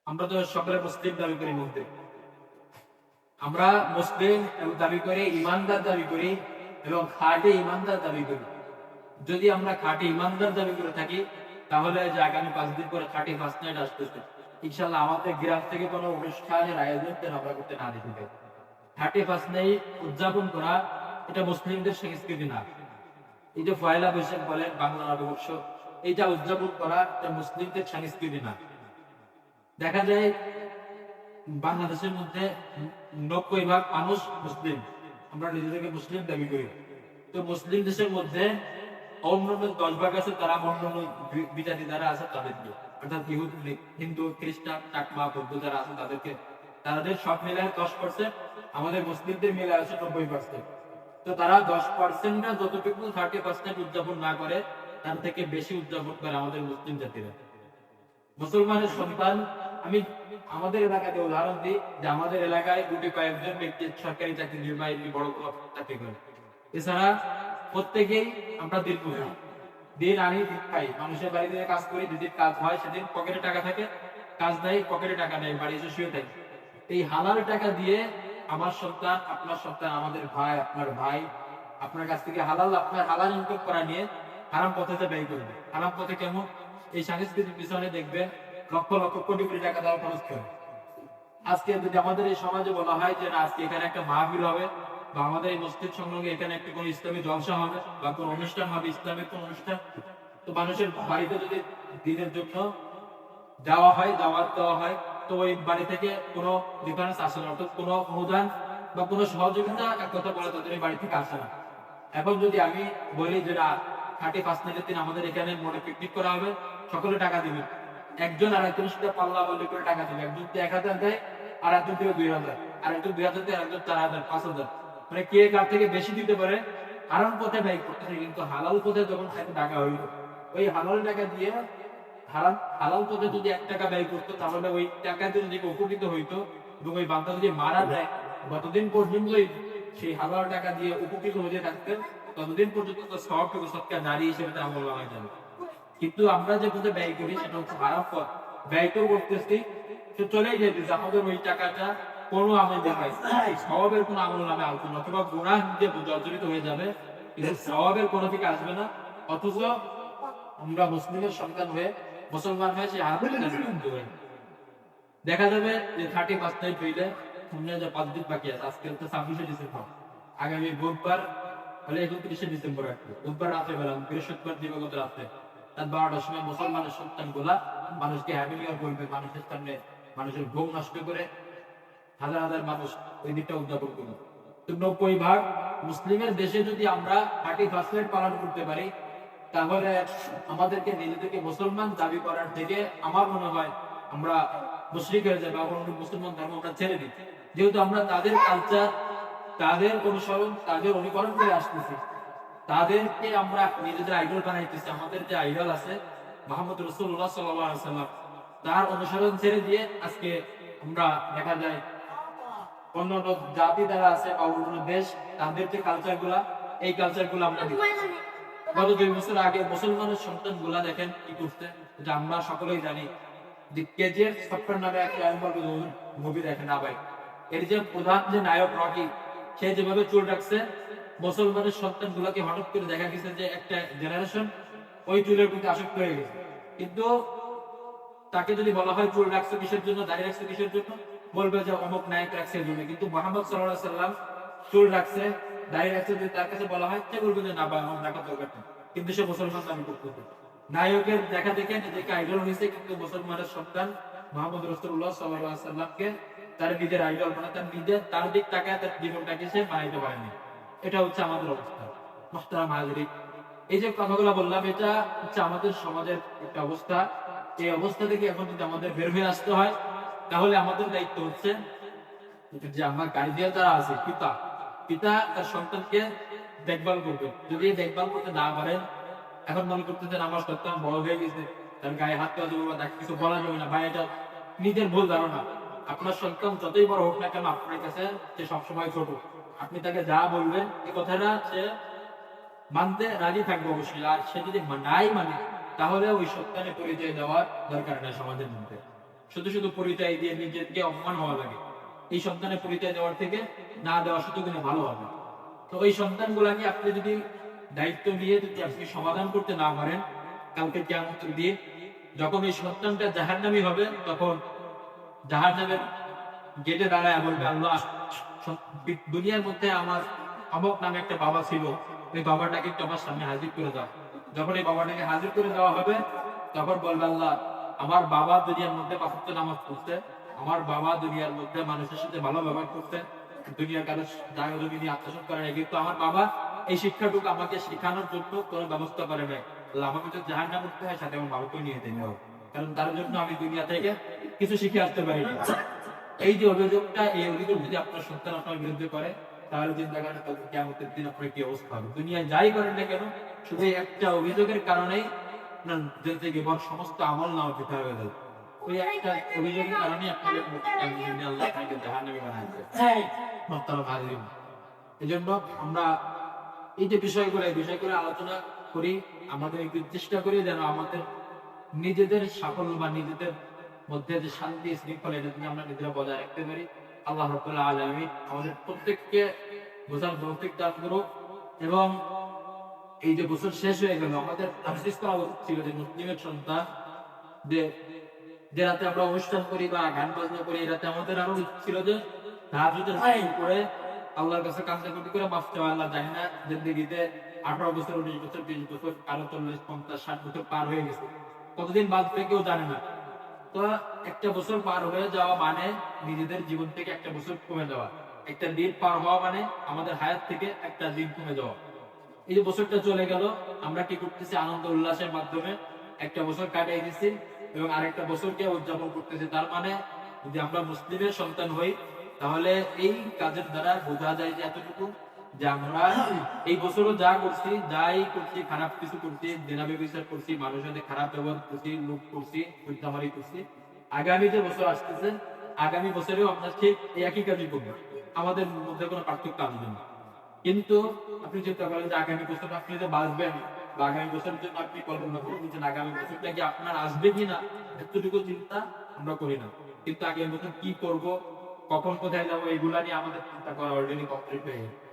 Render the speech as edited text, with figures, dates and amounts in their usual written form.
আমরা তো সকলে মুসলিম দাবি করি মধ্যে, আমরা মুসলিম দাবি করি, ইমানদার দাবি করি এবং খাঁটি ইমানদার দাবি করি। যদি আমরা খাঁটি ইমানদার দাবি করে থাকি, তাহলে যে আগামী 5 দিন পরে খাঁটি ফার্স্ট নাইট আসতেছে, ইনশাল্লাহ আমাদের গ্রাম থেকে কোনো অনুষ্ঠানের আয়োজন আমরা করতে না দিতে। খাঁটি ফার্স্ট নাইট উদযাপন করা এটা মুসলিমদের সংস্কৃতি না। এই যে পয়লা বৈশাখ বলেন বাংলা নববর্ষ, এইটা উদযাপন করা এটা মুসলিমদের সংস্কৃতি না। দেখা যায় বাংলাদেশের মধ্যে 90% মানুষ মুসলিম, আমরা নিজেদেরকে মুসলিম দাবি করি। তো মুসলিম দেশের মধ্যে অন্যান্য 10 ভাগ আছে, তারা অন্যান্য বিজাতি যারা আছে তাদেরকে, অর্থাৎ হিন্দু, খ্রিস্টান, চাকমা, বৌদ্ধ যারা আছে তাদেরকে, তাদের সব মিলায় 10%, আমাদের মুসলিমদের মিলে আছে 90%। তো তারা 10% যতটুকু 30% উদযাপন না করে, তার থেকে বেশি উদযাপন করে আমাদের মুসলিম জাতিরা। মুসলমানের সন্তান, আমি আমাদের এলাকাতে উদাহরণ দিই যে আমাদের এলাকায় দুটি কয়েকজন ব্যক্তি সরকারি চাকরি নির্বাহী বড় কোনো চাকরি করে। এছাড়া প্রত্যেকেই আমরা দিন আনি দিন খাই, মানুষের বাড়িতে কাজ করি, যেদিন কাজ হয় সেদিন পকেটে টাকা থাকে, কাজ নাই পকেটে টাকা নেই, বাড়ি এসে শুয়ে থাকি। এই হালাল টাকা দিয়ে আমার সন্তান, আপনার সন্তান, আমাদের ভাই, আপনার ভাই আপনার কাছ থেকে আপনার হালাল ইনকাম করা নিয়ে হারাম পথে ব্যয় করবে। হারাম পথে কেমন? এই সাংস্কৃতিক পিছনে দেখবে লক্ষ লক্ষ কোটি কোটি টাকা তারা খরচ করে। আজকে যদি আমাদের এই সমাজে বলা হয় যে না, আজকে এখানে একটা মাহফিল হবে, বা আমাদের এই মসজিদ সংলগ্নে এখানে একটা কোনো ইসলামী জলসা হবে বা কোনো অনুষ্ঠান হবে, ইসলামিক কোনো অনুষ্ঠান, তো মানুষের বাড়িতে যদি দিনের জন্য যাওয়া হয়, দাওয়াত দেওয়া হয়, তো ওই বাড়ি থেকে কোনো ডিফারেন্স আসে না, অর্থাৎ কোনো অনুদান বা কোনো সহযোগিতা এক কথা বলে তাদের এই বাড়ি থেকে আসে না। এখন যদি আমি বলি যে না, খাঁটি ফার্স্ট নাইটের দিন আমাদের এখানে মোটে পিকনিক করা হবে, সকলে টাকা দিবে, একজন আর একজনের সাথে পাল্লা বললে করে টাকা দিবে, একজন 1000 দেয় আর একজন থেকে 2000, আর একজন 2000 দেয়, আরেকজন 4000, 5000, মানে কে কার থেকে বেশি দিতে পারে। হারাম পথে ব্যয় করতেছে, কিন্তু হালাল পথে যখন টাকা হইল, ওই হালাল টাকা দিয়ে হালাল পথে যদি 1 টাকা ব্যয় করতো, তাহলে ওই টাকা দিয়ে যদি উপকৃত হইতো এবং ওই বান্দা যদি মারা যায়, যতদিন পর্যন্ত সেই হালাল টাকা দিয়ে উপকৃত হয়ে থাকতেন, ততদিন পর্যন্ত তো সবটুকু সৎকার নারী হিসেবে তার আমল নামায় যাবে। কিন্তু আমরা যে পথে ব্যয় করি সেটা হচ্ছে হারাম পথ, ব্যয় তো করতেছি, সে চলেই যেতেছে, আমাদের ওই টাকাটা কোনো আমল দেখায় স্বভাবের কোনো আমল নামে আসবে না, অথবা গুনাহ দিয়ে জর্জরিত হয়ে যাবে, কিন্তু স্বভাবের কোনো দিকে আসবে না। অথচ আমরা মুসলিমের সন্তান হয়ে, মুসলমান হয়ে সেই হারাম দেখা যাবে যে 31 নাইট হইলে সামনে যে 5 দিন বাকি আছে, আজকে হচ্ছে 26শে ডিসেম্বর, আগামী বুধবার হলে 31শে ডিসেম্বর, বুধবার রাতে বেলা, বৃহস্পতিবার দিবাগত রাতে রাত 12টার সময় মুসলমানের সন্তান গুলা মানুষকে হ্যাপিলিয়ার করবে, মানুষের সামনে মানুষের ঘুম নষ্ট করে হাজার হাজার মানুষ ওই দিনটা উদযাপন করবে। তো 90% মুসলিমের দেশে যদি আমরা 31 নাইট পালন করতে পারি, তাহলে আমাদেরকে নিজেদেরকে মুসলমান দাবি করার থেকে আমার মনে হয় আমরা মুশরিক হয়ে যাবে, অন্য মুসলমান ধর্ম আমরা ছেড়ে দিই। যেহেতু আমরা তাদের কালচার, তাদের অনুসরণ, তাদের অনুকরণ করে আসতেছি, তাদেরকে আমরা নিজেদের আইডল বানাইতেছি। আমাদের যে আইডল আছে মুহাম্মদ রাসূলুল্লাহ সাল্লাল্লাহু আলাইহি ওয়াসাল্লাম, তার অনুসরণ ছেড়ে দিয়ে আজকে আমরা দেখা যায় অন্যান্য জাতি যারা আছে বা অন্যান্য দেশ, তাদের যে কালচার গুলা, এই কালচার গুলো আমরা গত 2 বছর আগে মুসলমানের সন্তান গুলা দেখেন কি করছে, এটা আমরা সকলেই জানি যে কেজিএফ সফটওয়্যার নামে একটা মুভি দেখেন না ভাই, এর যে প্রধান যে নায়ক রকি, সে যেভাবে চুল রাখছে, মুসলমানের সন্তান গুলাকে হঠাৎ করে দেখা গেছে যে একটা জেনারেশন ওই চুলের প্রতি আসক্ত হয়ে গেছে। কিন্তু তাকে যদি বলা হয় চুল রাখছে কিসের জন্য, দাড়ি রাখছে কিসের জন্য, বলবে যে অমুক নায়ক রাখছে এর জন্য। কিন্তু মুহাম্মদ সাল্লাল্লাহু আলাইহি সাল্লাম চুল রাখছে, দাড়ি রাখছে, যদি তার কাছে বলা হয় সে বলবে যে না ভাই আমার রাখার দরকার নেই, কিন্তু সে মুসলমান দাবি করতেছে। নায়কের দেখা দেখে নিজেকে আইডল হয়েছে, কিন্তু মুসলমানের সন্তান মুহাম্মদ রাসূলুল্লাহ সাল্লাল্লাহু আলাইহি সাল্লামকে তার নিজের আইডল মানে তার দিক তাকায় তার জীবনটাকে সে বানাইতে পারেনি। এটা হচ্ছে আমাদের অবস্থা। মুহতারাম হাজিরিন, এই যে কথাগুলো বললাম, এটা হচ্ছে আমাদের সমাজের একটা অবস্থা। এই অবস্থা থেকে এখন যদি আমাদের বের হয়ে আসতে হয়, তাহলে আমাদের দায়িত্ব হচ্ছে যে আমার গার্ডিয়ান যারা আছে, পিতা তার সন্তানকে দেখভাল করবে। যদি দেখভাল করতে না পারেন, এখন মনে করতেছেন আমার সন্তান বড় হয়ে গেছে, তার গায়ে হাত দেওয়া যাবে না, কিছু বলা যাবে না, ভাই এটা নিজের ভুল ধারণা। আপনার সন্তান যতই বড় হোক না কেন, আপনার কাছে সে সবসময় ছোট। আপনি তাকে যা বলবেন এই কথাটা সে মানতে রাজি থাকবে অবশ্যই, আর সে যদি নাই মানে, তাহলে ওই সন্তানের পরিচয় দেওয়ার দরকার নেই সমাজের মধ্যে। শুধু শুধু পরিচয় দিয়ে নিজেকে অপমান হওয়া লাগে। এই সন্তানের পরিচয় দেওয়ার থেকে না দেওয়া শুধু কিন্তু ভালো হবে। তো ওই সন্তানগুলাকে আপনি যদি দায়িত্ব নিয়ে যদি আপনি সমাধান করতে না পারেন, কালকে কিয়ামতের দিন যখন ওই সন্তানটা জাহান্নামী হবে, তখন জাহান্নামের গেটে দাঁড়ায় বলবে, আল্লাহ, দুনিয়ার মধ্যে আমার অমক নামে একটা বাবা ছিল, ওই বাবাটাকে একটু আমার সামনে হাজির করে দাও। যখন এই বাবাটাকে হাজির করে দেওয়া হবে, তখন বলবে, আল্লাহ, আমার বাবা দুনিয়ার মধ্যে ৫ ওয়াক্ত নামাজ পড়ছে, আমার বাবা দুনিয়ার মধ্যে মানুষের সাথে ভালো ব্যবহার করতে, দুনিয়ার কারো জায়গা জমি নিয়ে আত্মসাৎ করে নাই, কিন্তু আমার বাবা এই শিক্ষাটুকু আমাকে শেখানোর জন্য কোনো ব্যবস্থা করে নাই। আল্লাহ, আমাকে যদি জাহান্নামে করতে হয়, সাথে আমার বাবাকেও নিয়ে যেতে হবে, কারণ তার জন্য আমি দুনিয়া থেকে কিছু শিখে আসতে পারি। এই যে অভিযোগটা, এই অভিযোগ যদি আপনার সন্তান আপনার বিরুদ্ধে করে, তাহলে চিন্তা করেন কিয়ামতের দিন আপনার কি অবস্থা হবে। দুনিয়ায় যাই করেন না কেন, শুধু একটা অভিযোগের কারণেই আপনার জিন্দেগি ভর সমস্ত আমল নাও দিতে হবে। ওই একটা অভিযোগের কারণে আপনাদের আল্লাহ আপনাকে জাহান্নামী বানাইছে। এই জন্য আমরা এই যে বিষয়গুলো আলোচনা করি, আমাদের একটু চেষ্টা করি যেন আমাদের নিজেদের সাফল্য বা নিজেদের মধ্যে যে শান্তি শৃঙ্খলা, এটা যদি আমরা নিজেরা বজায় রাখতে পারি, আল্লাহ রাব্বুল আলামিন আমাদের প্রত্যেককে বোঝার তৌফিক দান করুক। এবং এই যে বছর শেষ হয়ে গেল, আমাদের আফসোস করা উচিত ছিল যে মুসলিমের সন্তান, যে রাতে আমরা অনুষ্ঠান করি বা গান বাজনা করি, এই রাতে আমাদের আরো উচিত ছিল যে তাহাজ্জুদের করে আল্লাহর কাছে কান্নাকাটি করে মাফ চাওয়া। আল্লাহ, জানি না জিন্দেগিতে 18 বছর, 19 বছর, 20 বছর, কারো 40, 50, 60 বছর পার হয়ে গেছে, কতদিন বাঁচবে কেউ জানে না। তো একটা বছর পার হয়ে যাওয়া মানে নিজেদের জীবন থেকে একটা বছর কমে যাওয়া, একটা দিন পার হওয়া মানে আমাদের হায়াত থেকে একটা দিন কমে যাওয়া। এই যে বছরটা চলে গেল, আমরা কি করতেছি? আনন্দ উল্লাসের মাধ্যমে একটা বছর কাটিয়ে দিচ্ছি এবং আরেকটা বছরকে উদযাপন করতেছি। তার মানে যদি আমরা মুসলিমের সন্তান হই, তাহলে এই কাজের দ্বারা বোঝা যায় যে এতটুকু, যে আমরা এই বছরও যা করছি, যাই করছি, খারাপ কিছু করছি, জেনাবে বিচার করছি, মানুষের সাথে খারাপ ব্যবহার করছি, লুট করছি, হত্যামারি করছি, আগামী যে বছর আসতেছে, আগামী বছরেও আমরা ঠিক এই একই কাজই করবো, আমাদের মধ্যে কোনো পার্থক্য আসবে না। কিন্তু আপনি চিন্তা করেন যে আগামী বছর আপনি যে বাঁচবেন, বা আগামী বছরের জন্য আপনি কল্পনা করুন যে আগামী বছরটা কি আপনার আসবে কিনা, এতটুকু চিন্তা আমরা করি না। কিন্তু আগামী বছর কি করব, কখন কোথায় যাবো, এগুলা নিয়ে আমাদের চিন্তা করা অলরেডি কমপ্লিট হয়ে গেছে।